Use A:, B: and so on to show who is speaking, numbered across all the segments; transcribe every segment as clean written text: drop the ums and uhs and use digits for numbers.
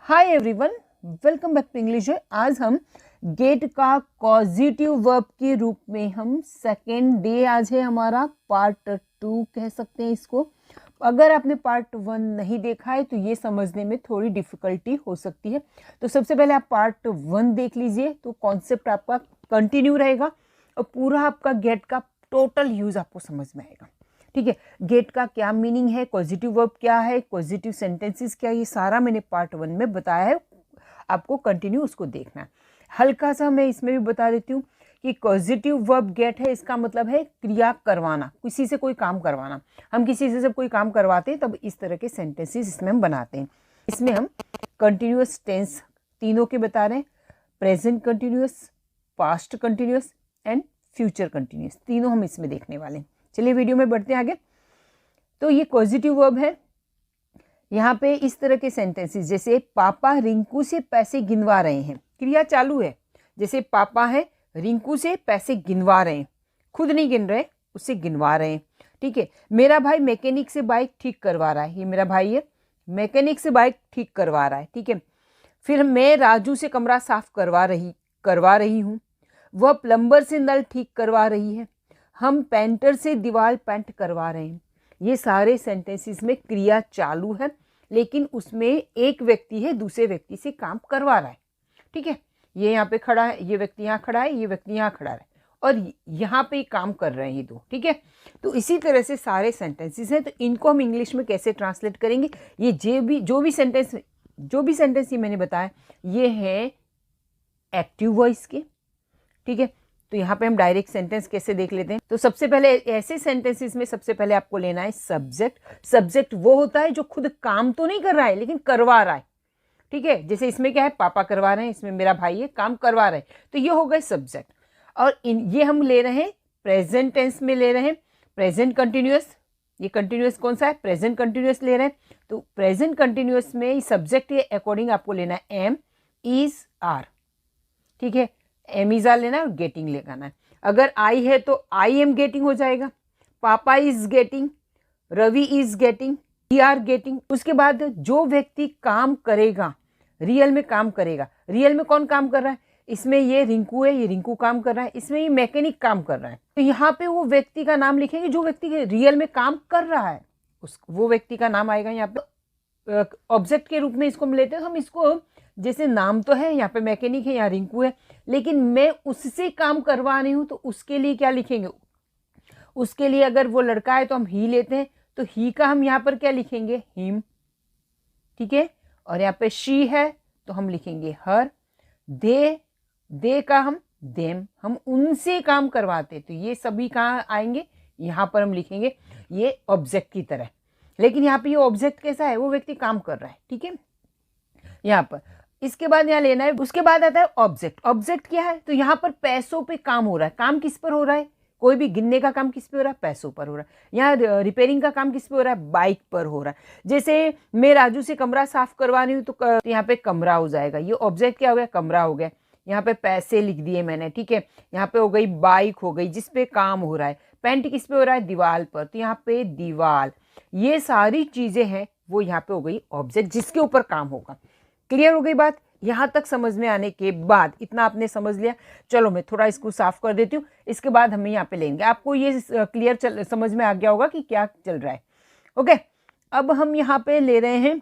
A: Hi everyone, welcome back to English. आज हम gate का पॉजिटिव वर्ब के रूप में हम सेकेंड डे, आज है हमारा पार्ट 2 कह सकते हैं इसको। अगर आपने पार्ट 1 नहीं देखा है तो ये समझने में थोड़ी डिफिकल्टी हो सकती है, तो सबसे पहले आप पार्ट 1 देख लीजिए तो कॉन्सेप्ट आपका कंटिन्यू रहेगा और पूरा आपका गेट का टोटल यूज आपको समझ में आएगा। ठीक है, गेट का क्या मीनिंग है, पॉजिटिव वर्ब क्या है, पॉजिटिव सेंटेंसेस क्या है, ये सारा मैंने पार्ट 1 में बताया है, आपको कंटिन्यू उसको देखना है। हल्का सा मैं इसमें भी बता देती हूँ कि पॉजिटिव वर्ब गेट है, इसका मतलब है क्रिया करवाना, किसी से कोई काम करवाना। हम किसी से जब कोई काम करवाते हैं तब इस तरह के सेंटेंसेस इसमें हम बनाते हैं। इसमें हम कंटिन्यूअस टेंस तीनों के बता रहे हैं, present continuous, past continuous and future continuous, तीनों हम इसमें देखने वाले हैं। चलिए वीडियो में बढ़ते हैं आगे। तो ये पॉजिटिव वर्ब है। यहाँ पे इस तरह के सेंटेंसेस जैसे पापा रिंकू से पैसे गिनवा रहे हैं, क्रिया चालू है। जैसे पापा है, रिंकू से पैसे गिनवा रहे हैं, खुद नहीं गिन रहे, उससे गिनवा रहे हैं। ठीक है, मेरा भाई मैकेनिक से बाइक ठीक करवा रहा है, ये मेरा भाई है, मैकेनिक से बाइक ठीक करवा रहा है। ठीक है, फिर मैं राजू से कमरा साफ करवा रही हूँ, वह प्लम्बर से नल ठीक करवा रही है, हम पेंटर से दीवार पेंट करवा रहे हैं। ये सारे सेंटेंसेस में क्रिया चालू है, लेकिन उसमें एक व्यक्ति है दूसरे व्यक्ति से काम करवा रहा है। ठीक है, ये यहाँ पे खड़ा है, ये व्यक्ति यहाँ खड़ा है, ये व्यक्ति यहाँ खड़ा है और यहाँ पे काम कर रहे हैं ये दो। ठीक है, तो इसी तरह से सारे सेंटेंसेस हैं। तो इनको हम इंग्लिश में कैसे ट्रांसलेट करेंगे, ये जो भी सेंटेंस ये मैंने बताया ये है एक्टिव वॉइस के। ठीक है, तो यहाँ पे हम डायरेक्ट सेंटेंस कैसे देख लेते हैं। तो सबसे पहले ऐसे सेंटेंसेस में सबसे पहले आपको लेना है सब्जेक्ट। सब्जेक्ट वो होता है जो खुद काम तो नहीं कर रहा है लेकिन करवा रहा है। ठीक है, जैसे इसमें क्या है, पापा करवा रहे हैं, इसमें मेरा भाई है, काम करवा रहे हैं, तो ये हो गए सब्जेक्ट। और ये हम ले रहे हैं प्रेजेंट टेंस में, ले रहे हैं प्रेजेंट कंटिन्यूअस। ये कंटिन्यूअस कौन सा है, प्रेजेंट कंटिन्यूअस ले रहे हैं। तो प्रेजेंट कंटिन्यूअस में सब्जेक्ट के अकॉर्डिंग आपको लेना है एम, इज, आर। ठीक है, एम इज आर लेना है और गेटिंग लगाना है। अगर आई है तो आई एम गेटिंग हो जाएगा, papa is getting, Ravi is getting, we are getting. उसके बाद जो व्यक्ति काम करेगा, रियल में काम करेगा, रियल में कौन काम कर रहा है, इसमें ये रिंकू है, ये रिंकू काम कर रहा है, इसमें ये मैकेनिक काम कर रहा है। तो यहाँ पे वो व्यक्ति का नाम लिखेंगे जो व्यक्ति रियल में काम कर रहा है, वो व्यक्ति का नाम आएगा। यहाँ पे ऑब्जेक्ट के रूप में इसको हम लेते हैं। हम इसको जैसे नाम तो है, यहाँ पे मैकेनिक है, यहाँ रिंकू है, लेकिन मैं उससे काम करवा रही हूँ, तो उसके लिए क्या लिखेंगे, उसके लिए अगर वो लड़का है तो हम ही लेते हैं, तो ही का हम यहाँ पर क्या लिखेंगे, हिम। ठीक है, और यहाँ पे शी है तो हम लिखेंगे हर। दे का हम देम, हम उनसे काम करवाते, तो ये सभी कहाँ आएंगे, यहाँ पर हम लिखेंगे ये ऑब्जेक्ट की तरह। लेकिन यहाँ पे ये ऑब्जेक्ट कैसा है, वो व्यक्ति काम कर रहा है। ठीक है, यहाँ पर इसके बाद यहाँ लेना है, उसके बाद आता है ऑब्जेक्ट। ऑब्जेक्ट क्या है, तो यहाँ पर पैसों पे काम हो रहा है। काम किस पर हो रहा है, कोई भी गिनने का काम किस पे हो रहा है, पैसों पर हो रहा है। यहाँ रिपेयरिंग का काम किस पे हो रहा है, बाइक पर हो रहा है। जैसे मैं राजू से कमरा साफ करवा रही हूँ तो यहाँ पे कमरा हो जाएगा, ये ऑब्जेक्ट क्या हो गया, कमरा हो गया। यहाँ पे पैसे लिख दिए मैंने। ठीक है, यहाँ पे हो गई बाइक, हो गई जिसपे काम हो रहा है। पेंट किस पे हो रहा है, दीवार पर, तो यहाँ पे दीवार। ये सारी चीजें हैं वो यहाँ पे हो गई ऑब्जेक्ट जिसके ऊपर काम होगा। क्लियर हो गई बात, यहां तक समझ में आने के बाद इतना आपने समझ लिया। चलो मैं थोड़ा इसको साफ कर देती हूँ, इसके बाद हम यहाँ पे लेंगे। आपको ये क्लियर समझ में आ गया होगा कि क्या चल रहा है। ओके, अब हम यहाँ पे ले रहे हैं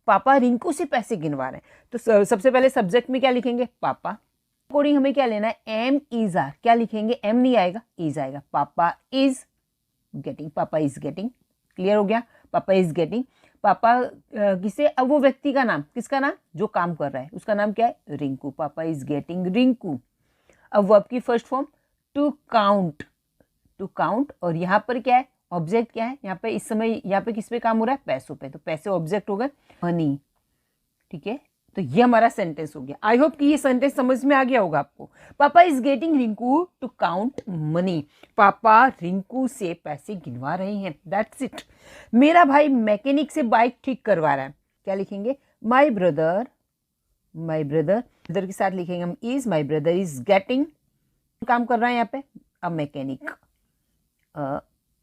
A: पापा रिंकू से पैसे गिनवा रहे हैं, तो सबसे पहले सब्जेक्ट में क्या लिखेंगे, पापा। अकॉर्डिंग हमें क्या लेना है, एम इज आर। क्या लिखेंगे, एम नहीं आएगा, इज आएगा। पापा इज गेटिंग, पापा इज गेटिंग। क्लियर हो गया, पापा इज गेटिंग। पापा किसे, अब वो व्यक्ति का नाम, किसका नाम, जो काम कर रहा है उसका नाम क्या है, रिंकू। पापा इज गेटिंग रिंकू। अब वर्ब की first form to count, to count. और यहाँ पर क्या है, ऑब्जेक्ट क्या है, यहाँ पे इस समय यहाँ पे किस पे काम हो रहा है, पैसों पे, तो पैसे ऑब्जेक्ट हो गए, मनी। ठीक है, तो ये हमारा सेंटेंस हो गया। आई होप कि ये सेंटेंस समझ में आ गया होगा आपको। Papa is getting Rinku to count money, papa Rinku से पैसे गिनवा रहे हैं, दैट्स इट। मेरा भाई मैकेनिक से बाइक ठीक करवा रहा है, क्या लिखेंगे, माई ब्रदर, माई ब्रदर के साथ लिखेंगे हम is, my brother is getting, काम कर रहा है यहाँ पे, अ मैकेनिक,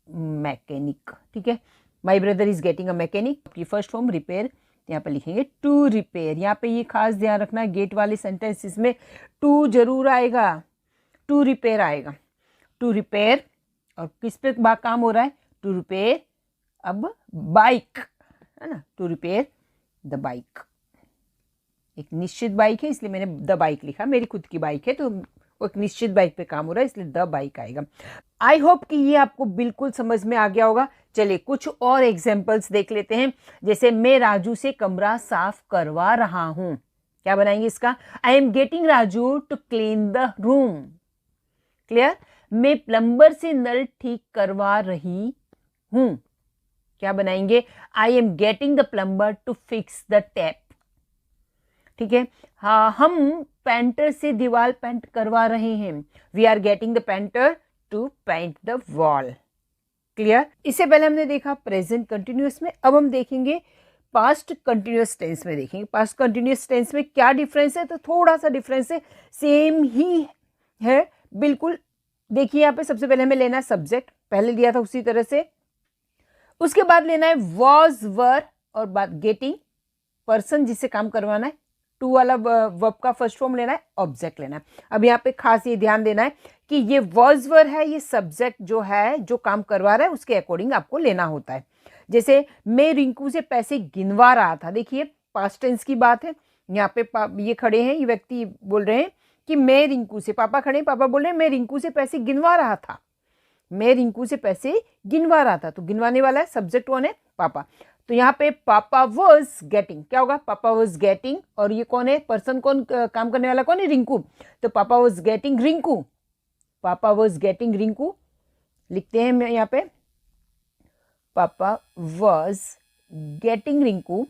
A: मैकेनिक। ठीक है, my brother is getting a mechanic की फर्स्ट फॉर्म रिपेयर यहाँ पे लिखेंगे टू रिपेयर। यहाँ पे ये खास ध्यान रखना है, गेट वाले सेंटेंसेस में टू जरूर आएगा, टू रिपेयर आएगा। टू रिपेयर, और किस पे काम हो रहा है? टू रिपेयर अब बाइक, है ना, टू रिपेयर द बाइक। एक निश्चित बाइक है इसलिए मैंने द बाइक लिखा, मेरी खुद की बाइक है तो वो एक निश्चित बाइक पे काम हो रहा है इसलिए द बाइक आएगा। आई होप कि ये आपको बिल्कुल समझ में आ गया होगा। चलिए कुछ और एग्जाम्पल्स देख लेते हैं। जैसे मैं राजू से कमरा साफ करवा रहा हूं, क्या बनाएंगे इसका? I am getting Raju to clean the room. Clear? मैं प्लम्बर से नल ठीक करवा रही हूं, क्या बनाएंगे? I am getting the plumber to fix the tap. ठीक है, हाँ, हम पेंटर से दीवार पेंट करवा रहे हैं, we are getting the painter to paint the wall. Clear? इससे पहले हमने देखा प्रेजेंट कंटिन्यूअस में, अब हम देखेंगे पास्ट कंटिन्यूअस टेंस में। देखेंगे पास्ट कंटिन्यूअस टेंस में क्या डिफरेंस है, तो थोड़ा सा डिफरेंस है, सेम ही है बिल्कुल। देखिए यहाँ पे सबसे पहले हमें लेना है सब्जेक्ट, पहले दिया था उसी तरह से। उसके बाद लेना है वॉज, वर, और बाद गेटिंग, पर्सन जिससे काम करवाना है। टू वाला वर्ब का फर्स्ट फॉर्म लेना है, ऑब्जेक्ट लेना है। अब यहाँ पे खास ये ध्यान देना है कि ये वॉज वर है, ये सब्जेक्ट जो है जो काम करवा रहा है उसके अकॉर्डिंग आपको लेना होता है। जैसे मैं रिंकू से पैसे गिनवा रहा था, देखिए पास्ट टेंस की बात है। यहाँ पे ये खड़े हैं, ये व्यक्ति बोल रहे हैं कि मैं रिंकू से, पापा खड़े हैं, पापा बोल रहे हैं मैं रिंकू से पैसे गिनवा रहा था, मैं रिंकू से पैसे गिनवा रहा था। तो गिनवाने वाला है, सब्जेक्ट कौन है? पापा। तो यहाँ पे पापा वॉज गेटिंग, क्या होगा? पापा वॉज गेटिंग, और ये कौन है? पर्सन कौन, काम करने वाला कौन है? रिंकू। तो पापा वॉज गेटिंग रिंकू, पापा वॉज गेटिंग रिंकू। लिखते हैं मैं यहाँ पे, पापा वॉज गेटिंग रिंकू,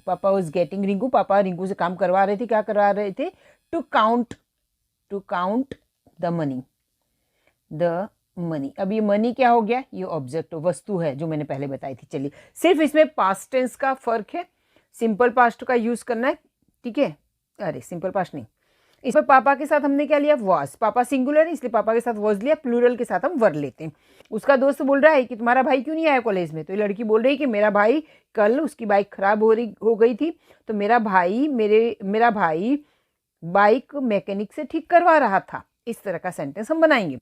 A: पापा वॉज गेटिंग रिंकू। पापा रिंकू से काम करवा रहे थे, क्या करवा रहे थे? To count the money, the money. अब ये मनी क्या हो गया? ये ऑब्जेक्ट, वस्तु है जो मैंने पहले बताई थी। चलिए सिर्फ इसमें पास्ट टेंस का फर्क है, सिंपल पास्ट का यूज करना है, ठीक है? अरे सिंपल पास्ट नहीं, इसमें पापा के साथ हमने क्या लिया? वॉज। पापा सिंगुलर है इसलिए पापा के साथ वॉज लिया, प्लूरल के साथ हम वर लेते हैं। उसका दोस्त बोल रहा है कि तुम्हारा भाई क्यों नहीं आया कॉलेज में, तो ये लड़की बोल रही है कि मेरा भाई कल उसकी बाइक खराब हो गई थी, तो मेरा भाई बाइक मैकेनिक से ठीक करवा रहा था। इस तरह का सेंटेंस हम बनाएंगे।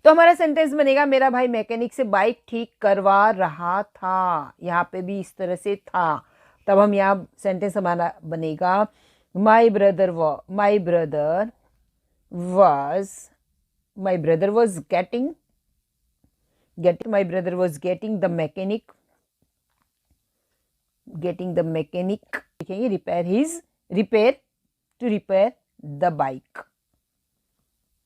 A: तो हमारा सेंटेंस बनेगा मेरा भाई मैकेनिक से बाइक ठीक करवा रहा था। यहाँ पे भी इस तरह से था, तब हम यहाँ सेंटेंस हमारा बनेगा my brother was getting the mechanic, लिखेंगे repair the bike.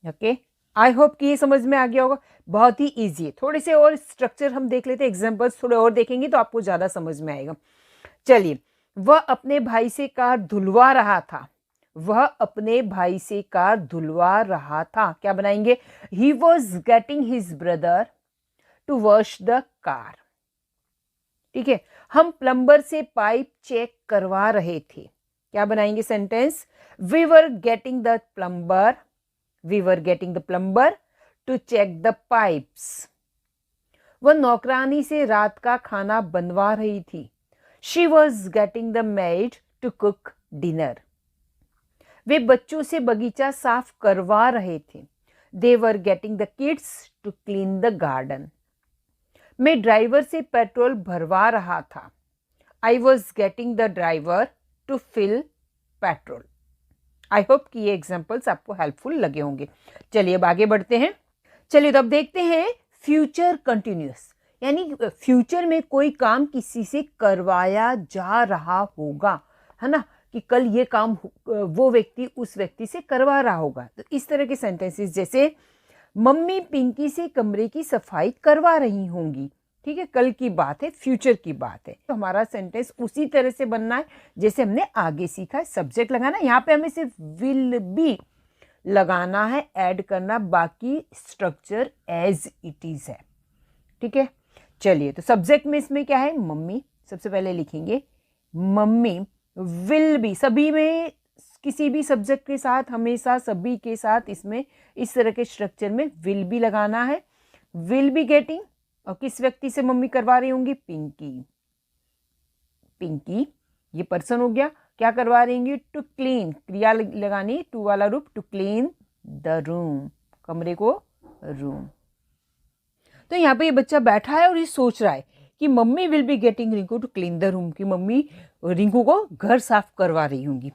A: Okay, I hope कि ये समझ में आ गया होगा। बहुत ही इजी है। थोड़े से और स्ट्रक्चर हम देख लेते हैं, एग्जांपल्स थोड़े और देखेंगे तो आपको ज्यादा समझ में आएगा। चलिए, वह अपने भाई से कार धुलवा रहा था, वह अपने भाई से कार धुलवा रहा था, क्या बनाएंगे? He was getting his brother to wash the car. ठीक है, हम प्लम्बर से पाइप चेक करवा रहे थे, क्या बनाएंगे sentence? We were getting the plumber to check the pipes. वह नौकरानी से रात का खाना बनवा रही थी, she was getting the maid to cook dinner. वे बच्चों से बगीचा साफ करवा रहे थे, they were getting the kids to clean the garden. मैं ड्राइवर से पेट्रोल भरवा रहा था, I was getting the driver to fill petrol. I hope कि ये एग्जाम्पल्स आपको हेल्पफुल लगे होंगे। चलिए अब आगे बढ़ते हैं। चलिए तो अब देखते हैं फ्यूचर कंटिन्यूअस, यानी फ्यूचर में कोई काम किसी से करवाया जा रहा होगा, है ना, कि कल ये काम वो व्यक्ति उस व्यक्ति से करवा रहा होगा। तो इस तरह के सेंटेंसेस जैसे मम्मी पिंकी से कमरे की सफाई करवा रही होंगी, ठीक है, कल की बात है, फ्यूचर की बात है। तो हमारा सेंटेंस उसी तरह से बनना है जैसे हमने आगे सीखा है। सब्जेक्ट लगाना, यहाँ पे हमें सिर्फ विल बी लगाना है, ऐड करना, बाकी स्ट्रक्चर एज इट इज है। ठीक है, चलिए तो सब्जेक्ट में इसमें क्या है? मम्मी। सबसे पहले लिखेंगे मम्मी विल बी। सभी में, किसी भी सब्जेक्ट के साथ हमेशा सभी के साथ इसमें इस तरह के स्ट्रक्चर में विल बी लगाना है। विल बी गेटिंग, और किस व्यक्ति से मम्मी करवा रही होंगी? पिंकी। पिंकी, ये पर्सन हो गया। क्या करवा रही होंगी? टू क्लीन, क्रिया लगानी, टू वाला रूप, टू क्लीन द रूम, कमरे को, रूम। तो यहाँ पे ये बच्चा बैठा है और ये सोच रहा है कि mummy will be getting Rinku to clean the room, कि मम्मी रिंकू को घर साफ करवा रही होंगी।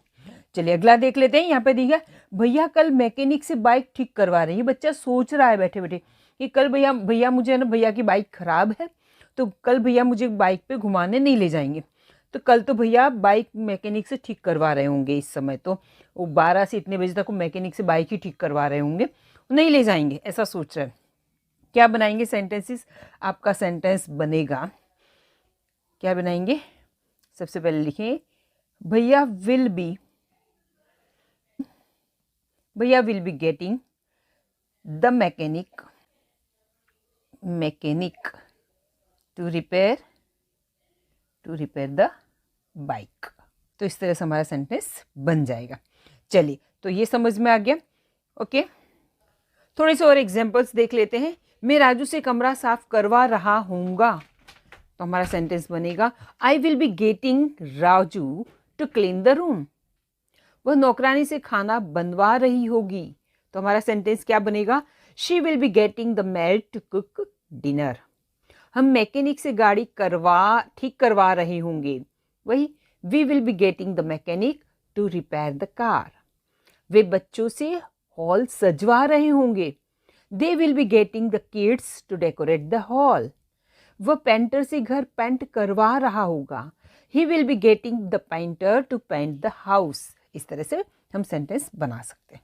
A: चलिए अगला देख लेते हैं। यहाँ पे दिया भैया कल मैकेनिक से बाइक ठीक करवा रही है। बच्चा सोच रहा है बैठे बैठे कि कल भैया मुझे ना, भैया की बाइक खराब है तो कल भैया मुझे बाइक पे घुमाने नहीं ले जाएंगे, तो कल तो भैया बाइक मैकेनिक से ठीक करवा रहे होंगे। इस समय तो वो 12 से इतने बजे तक वो मैकेनिक से बाइक ही ठीक करवा रहे होंगे, नहीं ले जाएंगे, ऐसा सोच रहा है। क्या बनाएंगे सेंटेंसेस? आपका सेंटेंस बनेगा, क्या बनाएंगे? सबसे पहले लिखें bhaiya will be getting the mechanic to repair the bike. तो इस तरह से हमारा सेंटेंस बन जाएगा। चलिए, तो ये समझ में आ गया। ओके, थोड़े से और एग्जांपल्स देख लेते हैं। मैं राजू से कमरा साफ करवा रहा हूँगा, तो हमारा सेंटेंस बनेगा I will be getting Raju to clean the room. वह नौकरानी से खाना बनवा रही होगी, तो हमारा सेंटेंस क्या बनेगा? She will be getting the maid to cook dinner. हम मैकेनिक से गाड़ी ठीक करवा रहे होंगे, वही we will be getting the mechanic to repair the car. वे बच्चों से हॉल सजवा रहे होंगे, they will be getting the kids to decorate the hall. वह पेंटर से घर पेंट करवा रहा होगा, he will be getting the painter to paint the house. इस तरह से हम सेंटेंस बना सकते हैं।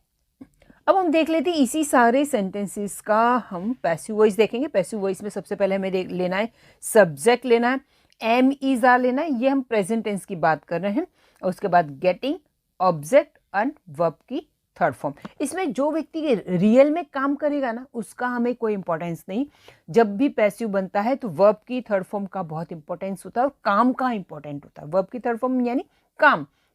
A: अब हम देख लेते हैं इसी सारे सेंटेंसेस का हम पैसिव वॉइस देखेंगे। पैसिव वॉइस में सबसे पहले हमें लेना है सब्जेक्ट, लेना है एम इज आर लेना है, ये हम प्रेजेंट टेंस की बात कर रहे हैं। और उसके बाद गेटिंग, ऑब्जेक्ट एंड वर्ब की थर्ड फॉर्म। इसमें जो व्यक्ति रियल में काम करेगा ना, उसका हमें कोई इंपॉर्टेंस नहीं। जब भी पैसिव बनता है तो वर्ब की थर्ड फॉर्म का बहुत इंपॉर्टेंस होता है और काम का इंपॉर्टेंट होता है। वर्ब की थर्ड फॉर्म यानी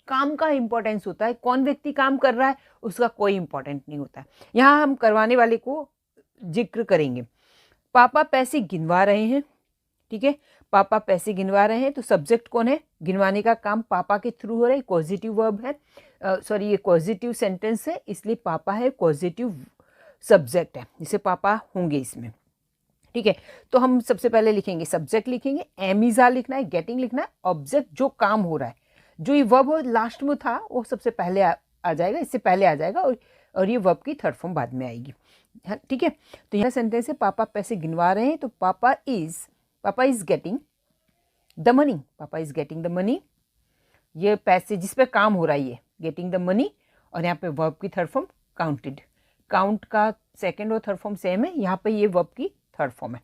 A: काम का इंपॉर्टेंस होता है। कौन व्यक्ति काम कर रहा है उसका कोई इंपॉर्टेंट नहीं होता है। यहाँ हम करवाने वाले को जिक्र करेंगे। पापा पैसे गिनवा रहे हैं, ठीक है, पापा पैसे गिनवा रहे हैं, तो सब्जेक्ट कौन है? गिनवाने का काम पापा के थ्रू हो रहा है, पॉजिटिव वर्ब है, सॉरी ये पॉजिटिव सेंटेंस है, इसलिए पापा है, पॉजिटिव सब्जेक्ट है, जिसे पापा होंगे इसमें, ठीक है। तो हम सबसे पहले लिखेंगे सब्जेक्ट, लिखेंगे एम इज आर लिखना है, गेटिंग लिखना है, ऑब्जेक्ट जो काम हो रहा है, जो ये वर्ब लास्ट में था वो सबसे पहले आ जाएगा, इससे पहले आ जाएगा, और ये वर्ब की थर्ड फॉर्म बाद में आएगी, ठीक है। तो यह सेंटेंस है पापा पैसे गिनवा रहे हैं, तो पापा इज गेटिंग द मनी, पापा इज गेटिंग द मनी। ये पैसे जिस पे काम हो रहा है, ये गेटिंग द मनी, और यहाँ पे वर्ब की थर्ड फॉर्म काउंटेड। काउंट का सेकंड और थर्ड फॉर्म सेम है, यहाँ पे ये वर्ब की थर्ड फॉर्म है।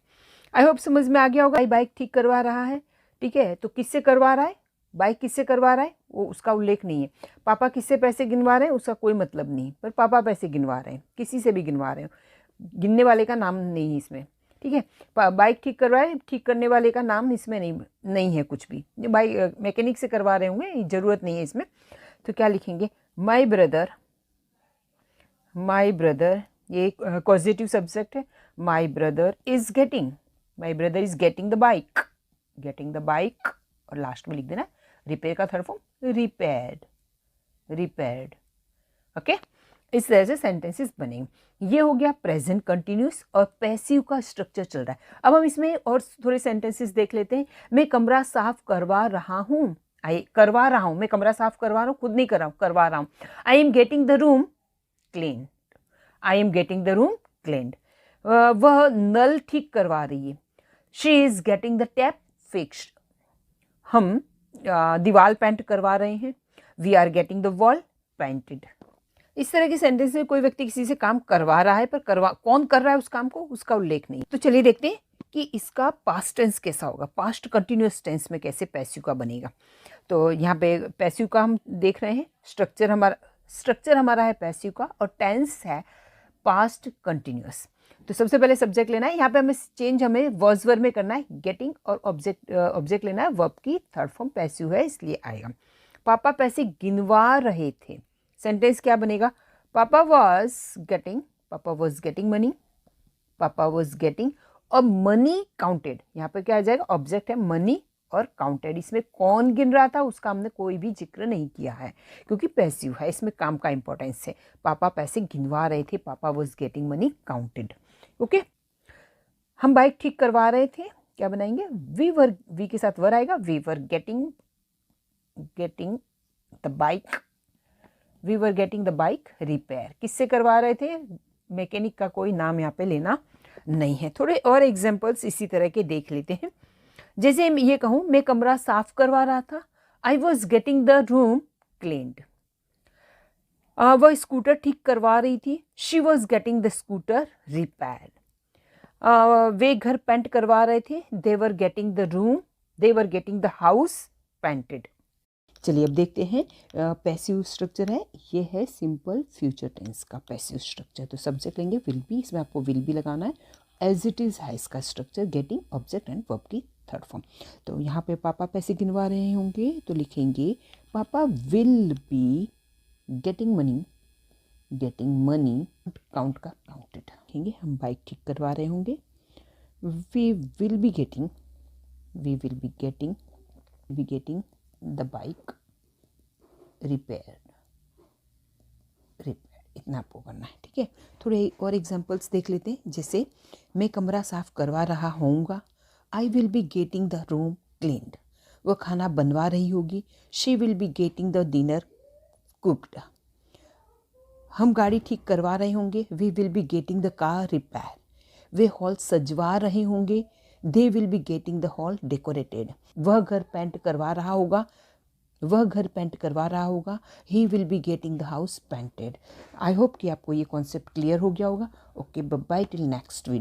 A: आई होप समझ में आ गया होगा। बाइक ठीक करवा रहा है, ठीक है, तो किससे करवा रहा है? बाइक किससे करवा रहा है वो उसका उल्लेख नहीं है। पापा किससे पैसे गिनवा रहे हैं उसका कोई मतलब नहीं, पर पापा पैसे गिनवा रहे हैं, किसी से भी गिनवा रहे हैं, गिनने वाले का नाम नहीं है इसमें, ठीक है। बाइक ठीक करवाए, ठीक करने वाले का नाम इसमें नहीं है कुछ भी। बाइक मैकेनिक से करवा रहे होंगे, ज़रूरत नहीं है इसमें। तो क्या लिखेंगे? माई ब्रदर, ये पॉजिटिव सब्जेक्ट है। My brother is getting the bike, और लास्ट में लिख देना रिपेयर का थर्ड फॉर्म रिपेयर्ड। ओके, इस तरह से सेंटेंसेस बनेंगे। ये हो गया प्रेजेंट कंटिन्यूस और पैसिव का स्ट्रक्चर चल रहा है। अब हम इसमें और थोड़े सेंटेंसेस देख लेते हैं। मैं कमरा साफ करवा रहा हूँ, मैं कमरा साफ करवा रहा हूँ, खुद नहीं कर रहा हूँ, करवा रहा हूँ। I am getting the room cleaned, वह नल ठीक करवा रही है। She is getting the tap fixed, हम दीवार पेंट करवा रहे हैं। We are getting the wall painted. इस तरह के सेंटेंस में कोई व्यक्ति किसी से काम करवा रहा है, पर कौन कर रहा है उस काम को, उसका उल्लेख नहीं। तो चलिए देखते हैं कि इसका पास्ट टेंस कैसा होगा, पास्ट कंटिन्यूअस टेंस में कैसे पैसिव का बनेगा। तो यहाँ पे पैसिव का हम देख रहे हैं, स्ट्रक्चर हमारा है पैसिव का, और टेंस है पास्ट कंटिन्यूअस। तो सबसे पहले सब्जेक्ट लेना है, यहाँ पे हमें वर्ब वर्ब में करना है, गेटिंग, और ऑब्जेक्ट लेना है, वर्ब की थर्ड फॉर्म पैसिव है इसलिए आएगा। पापा पैसे गिनवा रहे थे, सेंटेंस क्या बनेगा? पापा वॉज गेटिंग मनी, और मनी काउंटेड, यहाँ पे क्या आ जाएगा? ऑब्जेक्ट है मनी और काउंटेड। इसमें कौन गिन रहा था उसका हमने कोई भी जिक्र नहीं किया है क्योंकि पैसिव है, इसमें काम का इंपॉर्टेंस है। पापा पैसे गिनवा रहे थे, पापा was getting money counted. Okay, हम बाइक ठीक करवा रहे थे, क्या बनाएंगे, वी के साथ वर आएगा, we were getting the bike, we were getting the bike repair. किससे करवा रहे थे, मैकेनिक का कोई नाम यहाँ पे लेना नहीं है। थोड़े और एग्जाम्पल्स इसी तरह के देख लेते हैं। जैसे ये कहूँ, मैं कमरा साफ करवा रहा था, I was getting the room cleaned. वह स्कूटर ठीक करवा रही थी, she was getting the scooter repaired. वे घर पेंट करवा रहे थे, they were getting the house painted. चलिए अब देखते हैं पैसिव स्ट्रक्चर है, ये है सिंपल फ्यूचर टेंस का पैसिव स्ट्रक्चर। तो सब्जेक्ट लेंगे विल बी, इसमें आपको विल बी लगाना है, एज इट इज़ है इसका structure, getting object and verb की थर्ड फॉर्म। तो यहाँ पे पापा पैसे गिनवा रहे होंगे तो लिखेंगे papa will be getting money count का काउंटेड लिखेंगे। हम बाइक ठीक करवा रहे होंगे, we will be getting the bike repaired. इतना आपको करना है, ठीक है। थोड़े और एग्जांपल्स देख लेते हैं। जैसे मैं कमरा साफ करवा रहा होऊंगा, I will be getting the room cleaned. वह खाना बनवा रही होगी, she will be getting the dinner cooked. हम गाड़ी ठीक करवा रहे होंगे, we will be getting the car repair. वे हॉल सजवा रहे होंगे, they will be getting the hall decorated. वह घर पेंट करवा रहा होगा, he will be getting the house painted. I hope कि आपको ये कॉन्सेप्ट क्लियर हो गया होगा। Okay, bye till next video.